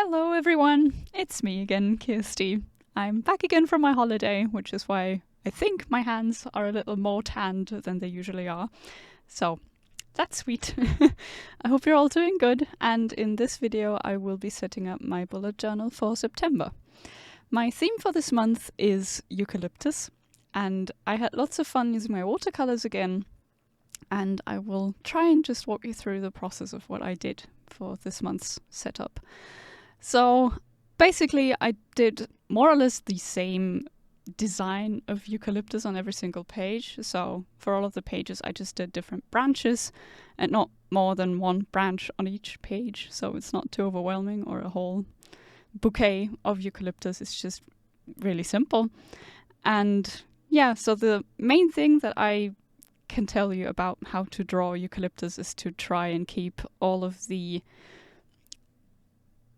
Hello everyone, it's me again, Kirsty. I'm back again from my holiday, which is why I think my hands are a little more tanned than they usually are. So that's sweet. I hope you're all doing good, and in this video I will be setting up my bullet journal for September. My theme for this month is Eucalyptus, and I had lots of fun using my watercolors again, and I will try and just walk you through the process of what I did for this month's setup. So basically I did more or less the same design of Eucalyptus on every single page. So for all of the pages I just did different branches and not more than one branch on each page, so it's not too overwhelming or a whole bouquet of eucalyptus. It's just really simple. And yeah, so the main thing that I can tell you about how to draw eucalyptus is to try and keep all of the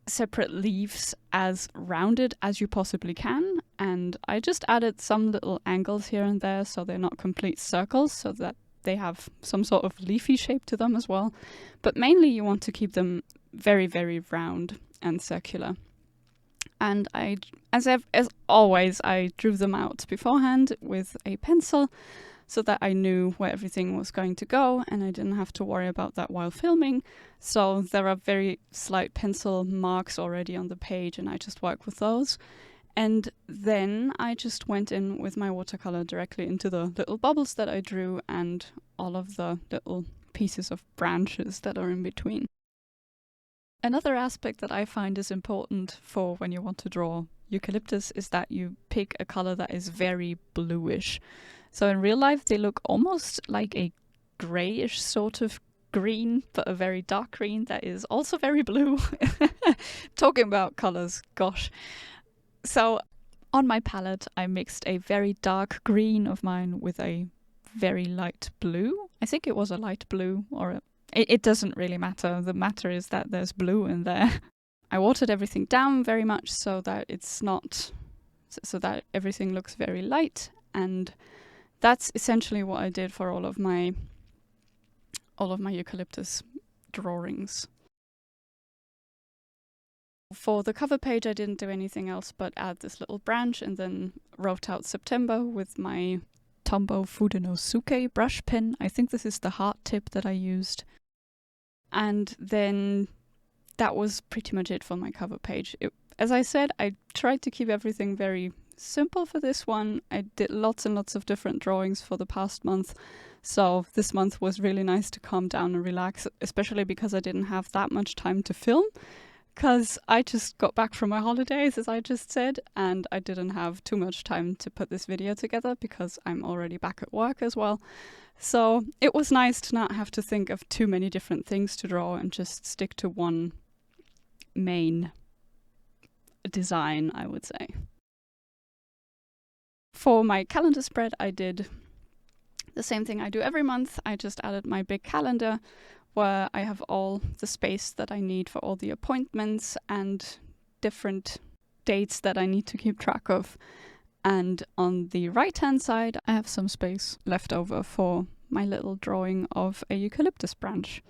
separate leaves as rounded as you possibly can, and I just added some little angles here and there so they're not complete circles, so that they have some sort of leafy shape to them as well. But mainly you want to keep them very, very round and circular. And as always, I drew them out beforehand with a pencil so that I knew where everything was going to go and I didn't have to worry about that while filming. So there are very slight pencil marks already on the page and I just work with those. And then I just went in with my watercolor directly into the little bubbles that I drew and all of the little pieces of branches that are in between. Another aspect that I find is important for when you want to draw eucalyptus is that you pick a color that is very bluish. So in real life they look almost like a greyish sort of green, but a very dark green that is also very blue. Talking about colors, gosh. So on my palette I mixed a very dark green of mine with a very light blue. I think it was a light blue, or it doesn't really matter. The matter is that there's blue in there. I watered everything down very much so that so that everything looks very light, and that's essentially what I did for all of my eucalyptus drawings. For the cover page I didn't do anything else but add this little branch and then wrote out September with my Tombow Fudenosuke brush pen. I think this is the heart tip that I used. And then that was pretty much it for my cover page. As I said, I tried to keep everything very simple for this one. I did lots and lots of different drawings for the past month, so this month was really nice to calm down and relax, especially because I didn't have that much time to film, because I just got back from my holidays, as I just said, and I didn't have too much time to put this video together because I'm already back at work as well. So it was nice to not have to think of too many different things to draw and just stick to one main design, I would say. For my calendar spread I did the same thing I do every month. I just added my big calendar where I have all the space that I need for all the appointments and different dates that I need to keep track of. And on the right hand side I have some space left over for my little drawing of a eucalyptus branch.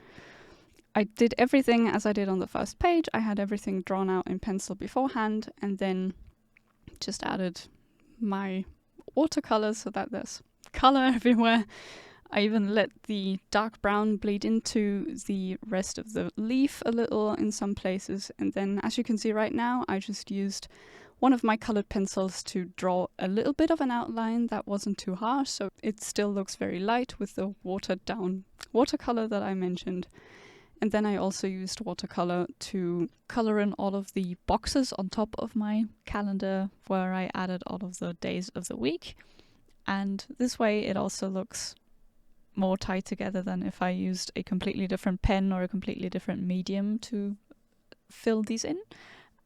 I did everything as I did on the first page. I had everything drawn out in pencil beforehand and then just added my watercolors so that there's color everywhere. I even let the dark brown bleed into the rest of the leaf a little in some places, and then as you can see right now I just used one of my colored pencils to draw a little bit of an outline that wasn't too harsh, so it still looks very light with the watered down watercolor that I mentioned. And then I also used watercolor to color in all of the boxes on top of my calendar where I added all of the days of the week. And this way it also looks more tied together than if I used a completely different pen or a completely different medium to fill these in.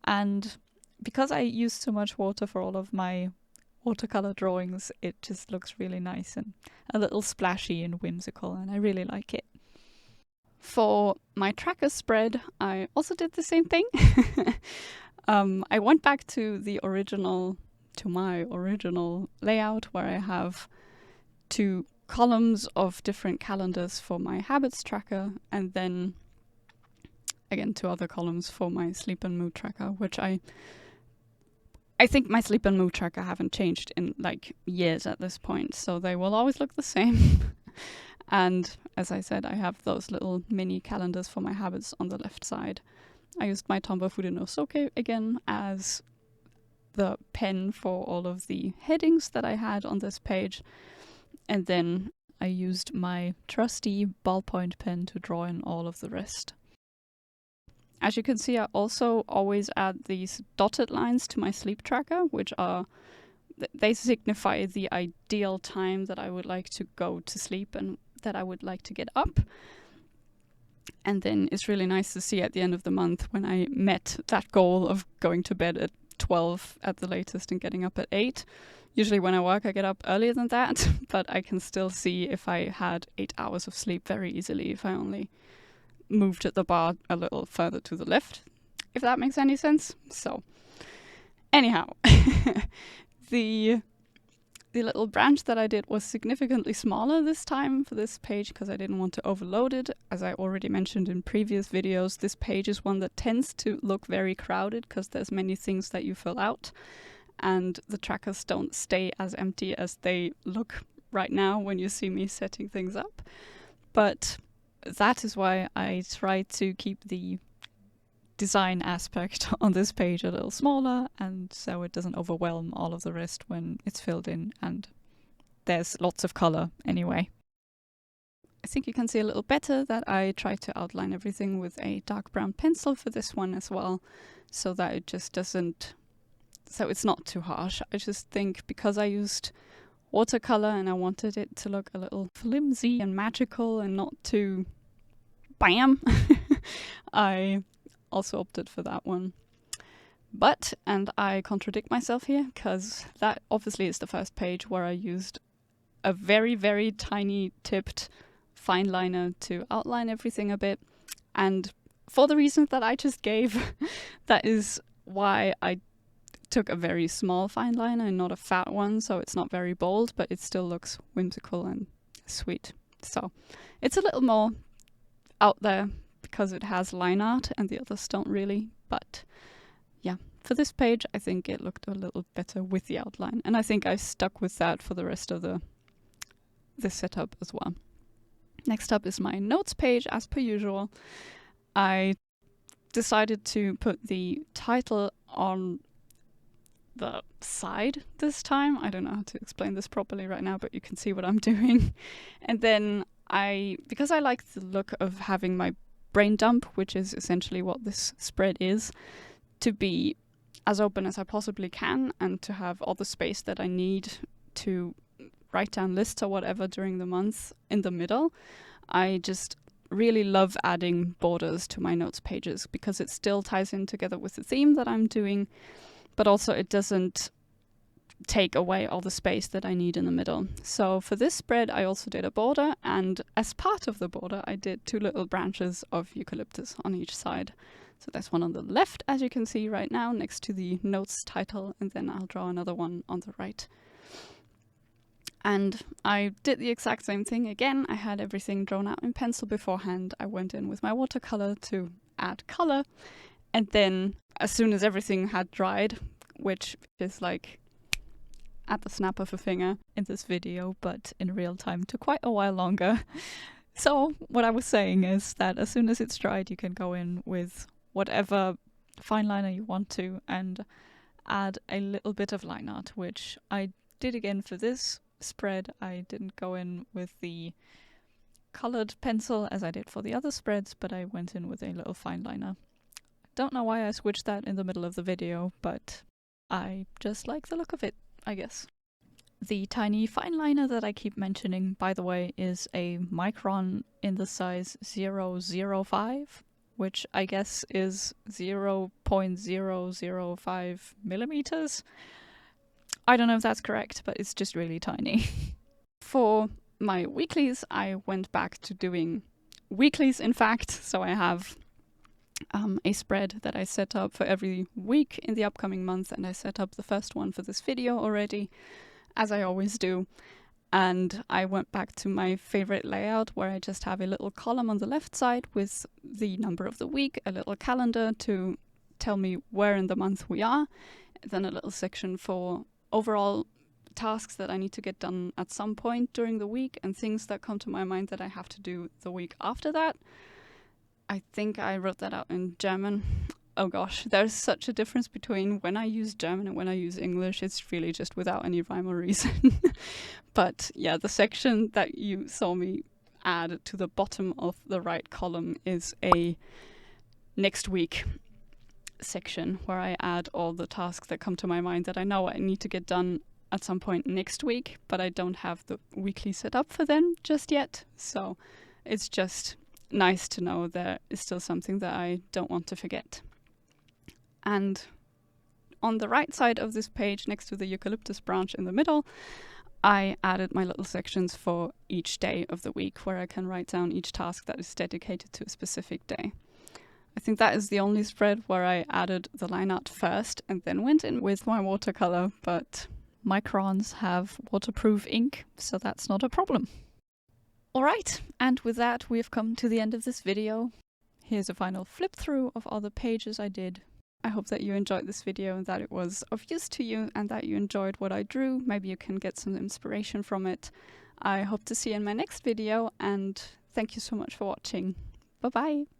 And because I used so much water for all of my watercolor drawings, it just looks really nice and a little splashy and whimsical, and I really like it. For my tracker spread, I also did the same thing. I went back to my original layout where I have 2 columns of different calendars for my habits tracker, and then again 2 other columns for my sleep and mood tracker, which I think my sleep and mood tracker haven't changed in like years at this point, so they will always look the same. And as I said, I have those little mini calendars for my habits on the left side. I used my Tombow Fudenosuke again as the pen for all of the headings that I had on this page. And then I used my trusty ballpoint pen to draw in all of the rest. As you can see, I also always add these dotted lines to my sleep tracker, which are, they signify the ideal time that I would like to go to sleep and that I would like to get up. And then it's really nice to see at the end of the month when I met that goal of going to bed at 12 at the latest and getting up at 8. Usually when I work, I get up earlier than that, but I can still see if I had 8 hours of sleep very easily if I only moved the bar a little further to the left, if that makes any sense. So anyhow, the little branch that I did was significantly smaller this time for this page because I didn't want to overload it. As I already mentioned in previous videos, this page is one that tends to look very crowded because there's many things that you fill out, and the trackers don't stay as empty as they look right now when you see me setting things up. But that is why I try to keep the design aspect on this page a little smaller, and so it doesn't overwhelm all of the rest when it's filled in and there's lots of color anyway. I think you can see a little better that I tried to outline everything with a dark brown pencil for this one as well, so that it just doesn't, so it's not too harsh. I just think because I used watercolor and I wanted it to look a little flimsy and magical and not too bam, I also opted for that one. But, and I contradict myself here, because that obviously is the first page where I used a very, very tiny tipped fineliner to outline everything a bit. And for the reasons that I just gave, that is why I took a very small fineliner and not a fat one, so it's not very bold, but it still looks whimsical and sweet. So it's a little more out there because it has line art and the others don't really, but yeah, for this page I think it looked a little better with the outline, and I think I stuck with that for the rest of this setup as well. Next up is my notes page. As per usual, I decided to put the title on the side this time. I don't know how to explain this properly right now, but you can see what I'm doing. And then because I like the look of having my brain dump, which is essentially what this spread is, to be as open as I possibly can and to have all the space that I need to write down lists or whatever during the month in the middle, I just really love adding borders to my notes pages because it still ties in together with the theme that I'm doing, but also it doesn't take away all the space that I need in the middle. So for this spread I also did a border, and as part of the border I did 2 little branches of eucalyptus on each side. So there's one on the left, as you can see right now, next to the notes title, and then I'll draw another one on the right. And I did the exact same thing again. I had everything drawn out in pencil beforehand. I went in with my watercolor to add color, and then as soon as everything had dried, which is like at the snap of a finger in this video, but in real time took quite a while longer. So what I was saying is that as soon as it's dried, you can go in with whatever fineliner you want to and add a little bit of line art, which I did again for this spread. I didn't go in with the colored pencil as I did for the other spreads, but I went in with a little fineliner. Don't know why I switched that in the middle of the video, but I just like the look of it, I guess. The tiny fineliner that I keep mentioning, by the way, is a Micron in the size 0.05, which I guess is 0.005 millimeters. I don't know if that's correct, but it's just really tiny. For my weeklies, I went back to doing weeklies, in fact, so I have a spread that I set up for every week in the upcoming month, and I set up the first one for this video already, as I always do. And I went back to my favorite layout where I just have a little column on the left side with the number of the week, a little calendar to tell me where in the month we are, then a little section for overall tasks that I need to get done at some point during the week and things that come to my mind that I have to do the week after that. I think I wrote that out in German. Oh gosh, there's such a difference between when I use German and when I use English. It's really just without any rhyme or reason. But yeah, the section that you saw me add to the bottom of the right column is a next week section where I add all the tasks that come to my mind that I know I need to get done at some point next week, but I don't have the weekly set up for them just yet. So it's just nice to know there is still something that I don't want to forget. And on the right side of this page, next to the Eucalyptus branch in the middle, I added my little sections for each day of the week where I can write down each task that is dedicated to a specific day. I think that is the only spread where I added the line art first and then went in with my watercolor, but Microns have waterproof ink, so that's not a problem. Alright, and with that we've come to the end of this video. Here's a final flip through of all the pages I did. I hope that you enjoyed this video and that it was of use to you and that you enjoyed what I drew. Maybe you can get some inspiration from it. I hope to see you in my next video and thank you so much for watching. Bye bye!